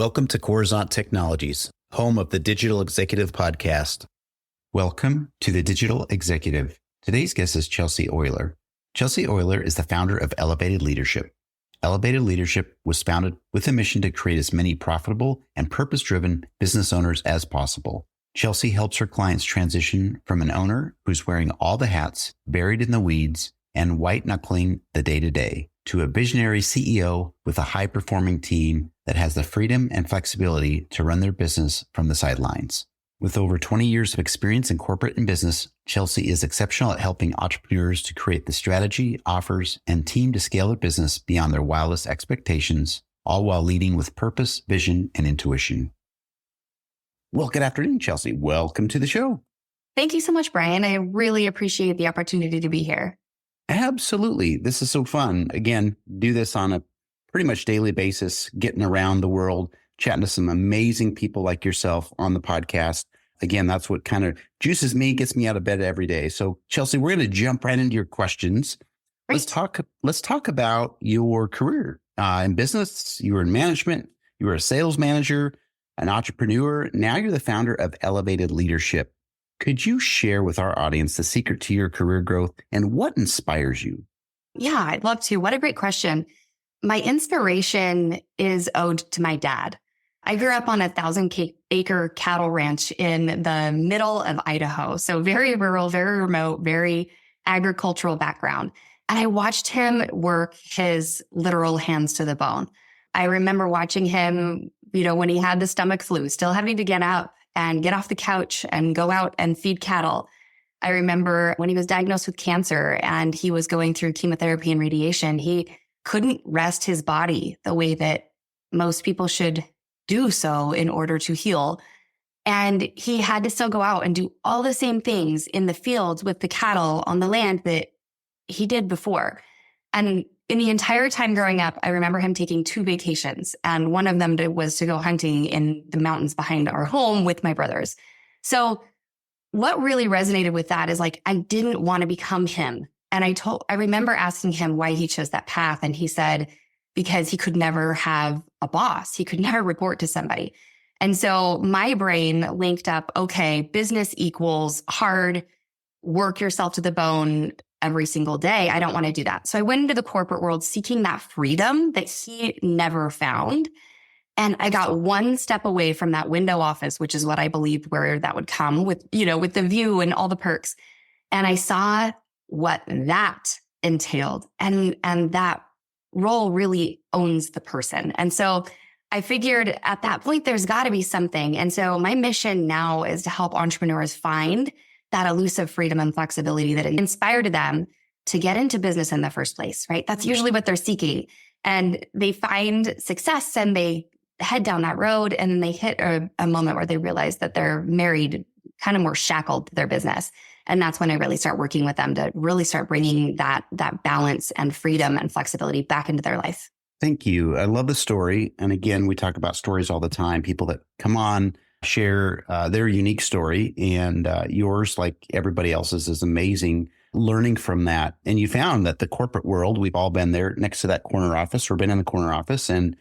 Welcome to Coruzant Technologies, home of the Digital Executive Podcast. Welcome to the Digital Executive. Today's guest is Chelsea Oyler. Chelsea Oyler is the founder of Elevated Leadership. Elevated Leadership was founded with a mission to create as many profitable and purpose-driven business owners as possible. Chelsea helps her clients transition from an owner who's wearing all the hats, buried in the weeds, and white-knuckling the day-to-day, to a visionary CEO with a high-performing team that has the freedom and flexibility to run their business from the sidelines. With over 20 years of experience in corporate and business, Chelsea is exceptional at helping entrepreneurs to create the strategy, offers, and team to scale their business beyond their wildest expectations, all while leading with purpose, vision, and intuition. Well, good afternoon, Chelsea. Welcome to the show. Thank you so much, Brian. I really appreciate the opportunity to be here. Absolutely. This is so fun. Again, do this on a pretty much daily basis, getting around the world, chatting to some amazing people like yourself on the podcast. Again, that's what kind of juices me, gets me out of bed every day. So Chelsea, we're going to jump right into your questions. Great. Let's talk about your career in business. You were in management, you were a sales manager, an entrepreneur. Now you're the founder of Elevated Leadership. Could you share with our audience the secret to your career growth and what inspires you? Yeah, I'd love to. What a great question. My inspiration is owed to my dad. I grew up on a 1,000-acre cattle ranch in the middle of Idaho. So very rural, very remote, very agricultural background. And I watched him work his literal hands to the bone. I remember watching him, when he had the stomach flu, still having to get up and get off the couch and go out and feed cattle. I remember when he was diagnosed with cancer and he was going through chemotherapy and radiation, he couldn't rest his body the way that most people should do so in order to heal. And he had to still go out and do all the same things in the fields with the cattle on the land that he did before. And in the entire time growing up, I remember him taking 2 vacations. And one of them was to go hunting in the mountains behind our home with my brothers. So what really resonated with that is I didn't want to become him. And I remember asking him why he chose that path. And he said, because he could never have a boss. He could never report to somebody. And so my brain linked up, okay, business equals hard, work yourself to the bone every single day. I don't want to do that. So I went into the corporate world seeking that freedom that he never found. And I got one step away from that window office, which is what I believed where that would come with the view and all the perks. And I saw what that entailed. And that role really owns the person. And so I figured at that point, there's got to be something. And so my mission now is to help entrepreneurs find that elusive freedom and flexibility that inspired them to get into business in the first place, right? That's usually what they're seeking. And they find success and they head down that road and then they hit a moment where they realize that they're married, kind of more shackled to their business. And that's when I really start working with them to really start bringing that balance and freedom and flexibility back into their life. Thank you. I love the story. And again, we talk about stories all the time. People that come on, share their unique story, and yours, like everybody else's, is amazing. Learning from that. And you found that the corporate world, we've all been there next to that corner office or been in the corner office. And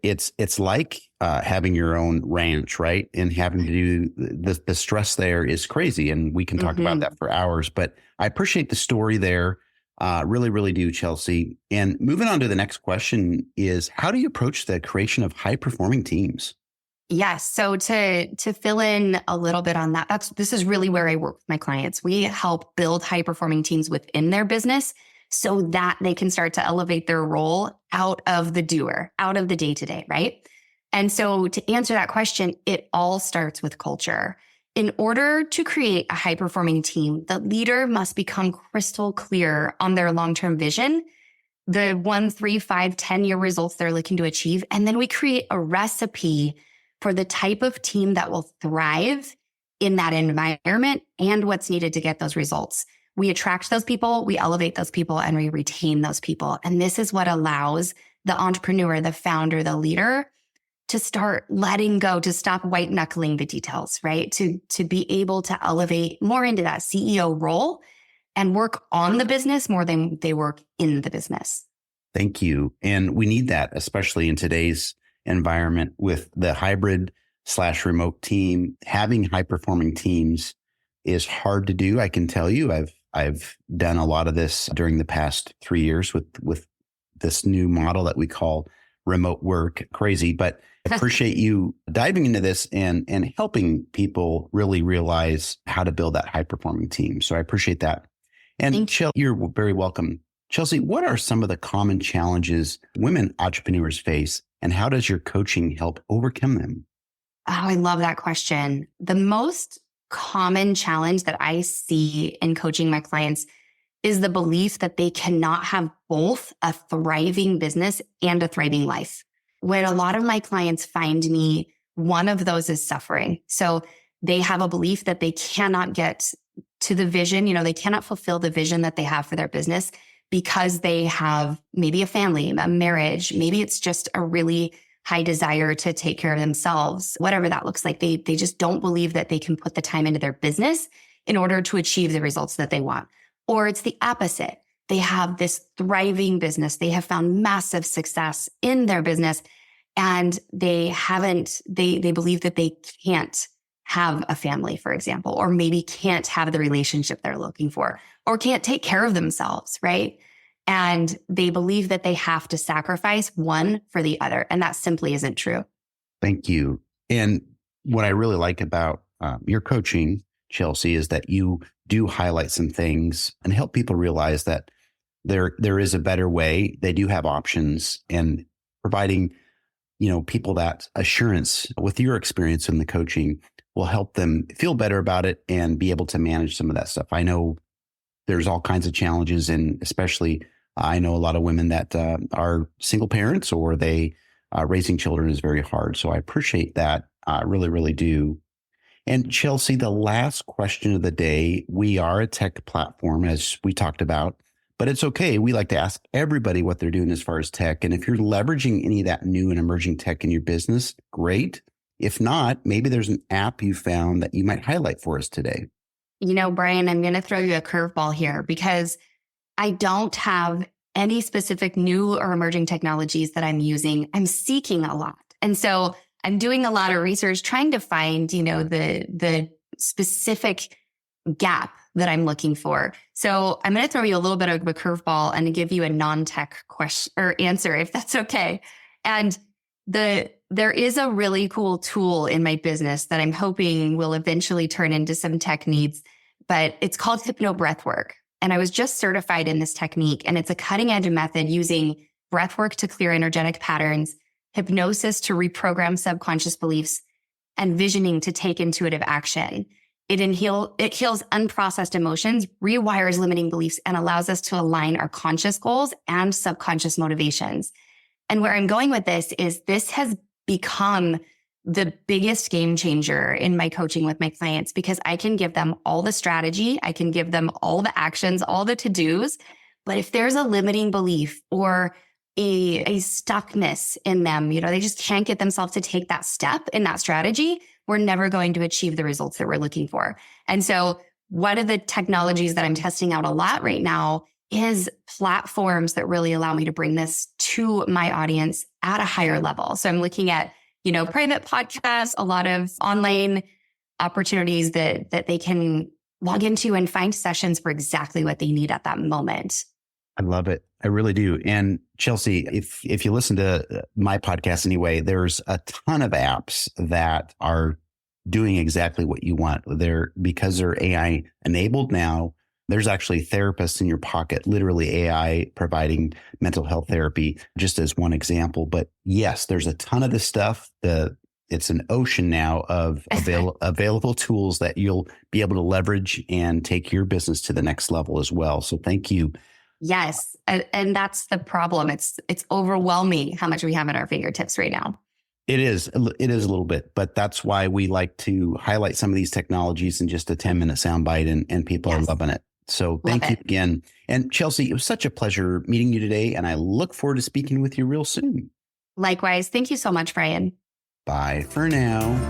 it's like having your own ranch, right? And having to do the stress there is crazy. And we can talk about that for hours, but I appreciate the story there. Really, really do, Chelsea. And moving on to the next question is, how do you approach the creation of high performing teams? Yes. So to fill in a little bit on that, this is really where I work with my clients. We help build high performing teams within their business so that they can start to elevate their role out of the doer, out of the day-to-day, right? And so to answer that question, it all starts with culture. In order to create a high-performing team, the leader must become crystal clear on their long-term vision, the 1, 3, 5, 10-year results they're looking to achieve. And then we create a recipe for the type of team that will thrive in that environment and what's needed to get those results. We attract those people, we elevate those people, and we retain those people. And this is what allows the entrepreneur, the founder, the leader to start letting go, to stop white knuckling the details, right? To be able to elevate more into that CEO role and work on the business more than they work in the business. Thank you. And we need that, especially in today's environment with the hybrid/remote team. Having high performing teams is hard to do. I can tell you, I've done a lot of this during the past 3 years with this new model that we call remote work. Crazy, but I appreciate you diving into this and helping people really realize how to build that high performing team. So I appreciate that. And Chelsea, you're very welcome. Chelsea, what are some of the common challenges women entrepreneurs face, and how does your coaching help overcome them? Oh, I love that question. The most common challenge that I see in coaching my clients is the belief that they cannot have both a thriving business and a thriving life. When a lot of my clients find me, one of those is suffering. So they have a belief that they cannot get to the vision, they cannot fulfill the vision that they have for their business because they have maybe a family, a marriage, maybe it's just a really high desire to take care of themselves, whatever that looks like. They just don't believe that they can put the time into their business in order to achieve the results that they want. Or it's the opposite. They have this thriving business. They have found massive success in their business, and they believe that they can't have a family, for example, or maybe can't have the relationship they're looking for, or can't take care of themselves, right? And they believe that they have to sacrifice one for the other. And that simply isn't true. Thank you. And what I really like about your coaching, Chelsea, is that you do highlight some things and help people realize that there is a better way. They do have options, and providing, people that assurance with your experience in the coaching will help them feel better about it and be able to manage some of that stuff. I know there's all kinds of challenges, and especially I know a lot of women that are single parents, or they raising children is very hard. So I appreciate that. I really, really do. And Chelsea, the last question of the day, we are a tech platform, as we talked about, but it's okay. We like to ask everybody what they're doing as far as tech. And if you're leveraging any of that new and emerging tech in your business, great. If not, maybe there's an app you found that you might highlight for us today. Brian, I'm going to throw you a curveball here because I don't have any specific new or emerging technologies that I'm using. I'm seeking a lot. And so I'm doing a lot of research trying to find, the specific gap that I'm looking for. So I'm going to throw you a little bit of a curveball and give you a non-tech question or answer, if that's okay. And there is a really cool tool in my business that I'm hoping will eventually turn into some tech needs, but it's called hypnobreathwork. And I was just certified in this technique, and it's a cutting edge method using breathwork to clear energetic patterns, hypnosis to reprogram subconscious beliefs, and visioning to take intuitive action. It heals unprocessed emotions, rewires limiting beliefs, and allows us to align our conscious goals and subconscious motivations. And where I'm going with this is this has become the biggest game changer in my coaching with my clients, because I can give them all the strategy, I can give them all the actions, all the to-dos. But if there's a limiting belief or a stuckness in them, they just can't get themselves to take that step in that strategy, we're never going to achieve the results that we're looking for. And so one of the technologies that I'm testing out a lot right now is platforms that really allow me to bring this to my audience at a higher level. So I'm looking at, private podcasts, a lot of online opportunities that they can log into and find sessions for exactly what they need at that moment. I love it. I really do. And Chelsea, if you listen to my podcast anyway, there's a ton of apps that are doing exactly what you want. Because they're AI enabled now. There's actually therapists in your pocket, literally AI providing mental health therapy, just as one example. But yes, there's a ton of this stuff. It's an ocean now of available tools that you'll be able to leverage and take your business to the next level as well. So thank you. Yes. And that's the problem. It's overwhelming how much we have at our fingertips right now. It is a little bit, but that's why we like to highlight some of these technologies in just a 10-minute soundbite, and people are loving it. So thank you again. And Chelsea, it was such a pleasure meeting you today, and I look forward to speaking with you real soon. Likewise. Thank you so much, Brian. Bye for now.